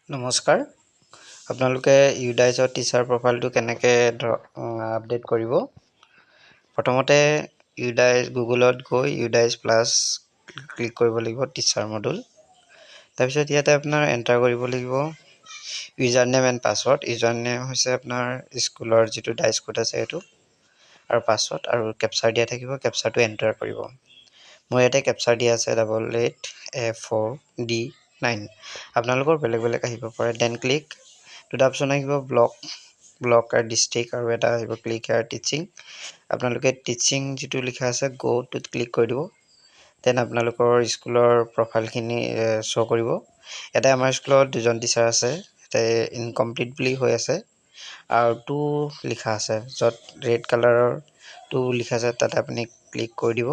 নমস্কাৰ আপোনালোকে ইউডাইজৰ টিচাৰ প্ৰফাইলটো কেনেকৈ আপডেট কৰিব প্ৰথমতে ইউডাইজ গুগলত গৈ ইউডাইজ প্লাছ ক্লিক কৰিব লাগিব টিচাৰ মডুল তাৰপিছত ইয়াতে আপোনাৰ এণ্টাৰ কৰিব লাগিব user name and password user name হৈছে আপোনাৰ স্কুলৰ যিটো ডাইচ কোড আছে সেইটো আৰু পাছৱৰ্ড আৰু কেপচাৰ দিয়া থাকিব কেপচাৰটো এণ্টাৰ কৰিব মোৰ ইয়াতে কেপচাৰ দিয়া আছে 88A4D9 আপোনালোকৰ বেলেগ বেলেগ আহিব পাৰে দেন ক্লিক দুটা অপচন আহিব ব্লক আৰু ডিষ্ট্ৰিক্ট আৰু এটা আহিব ক্লিক আৰু টিচিং আপোনালোকে টিচিং যিটো লিখা আছে গো টুত ক্লিক কৰি দিব দেন আপোনালোকৰ স্কুলৰ প্ৰফাইলখিনি শ্ব' কৰিব ইয়াতে আমাৰ স্কুলত দুজন টিচাৰ আছে ইয়াতে ইনকমপ্লিট বুলি হৈ আছে আৰু টু লিখা আছে য'ত ৰেড কালাৰৰ টু লিখা আছে তাতে আপুনি ক্লিক কৰি দিব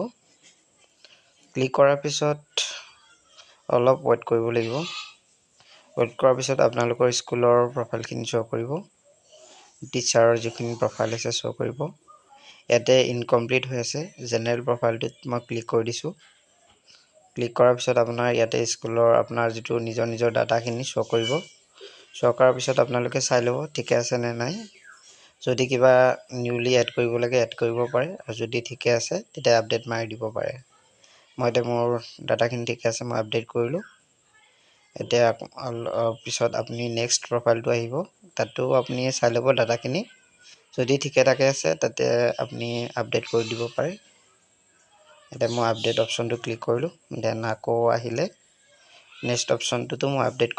ক্লিক কৰাৰ পিছত অলপ ৱেইট কৰিব লাগিব ৱেইট কৰাৰ পিছত আপোনালোকৰ স্কুলৰ প্ৰফাইলখিনি শ্ব' কৰিব টিচাৰৰ যিখিনি প্ৰফাইল আছে শ্ব' কৰিব ইয়াতে ইনকমপ্লিট হৈ আছে জেনেৰেল প্ৰফাইলটোত মই ক্লিক কৰি দিছোঁ ক্লিক কৰাৰ পিছত আপোনাৰ ইয়াতে স্কুলৰ আপোনাৰ যিটো নিজৰ ডাটাখিনি শ্ব' কৰিব শ্ব' কৰাৰ পিছত আপোনালোকে চাই ল'ব ঠিকে আছে নে নাই যদি কিবা নিউলি এড কৰিব লাগে এড কৰিব পাৰে আৰু যদি ঠিকে আছে তেতিয়া আপডেট মাৰি দিব পাৰে মই এতিয়া মোৰ ডাটাখিনি ঠিক আছে মই আপডেট কৰিলোঁ এতিয়া পিছত আপুনি নেক্সট প্ৰফাইলটো আহিব তাতো আপুনি চাই ল'ব ডাটাখিনি যদি ঠিকে ঠাকে আছে তাতে আপুনি আপডেট কৰি দিব পাৰে এতিয়া মই আপডেট অপশ্যনটো ক্লিক কৰিলোঁ দেন আকৌ আহিলে নেক্সট অপশ্যনটোতো মই আপডেট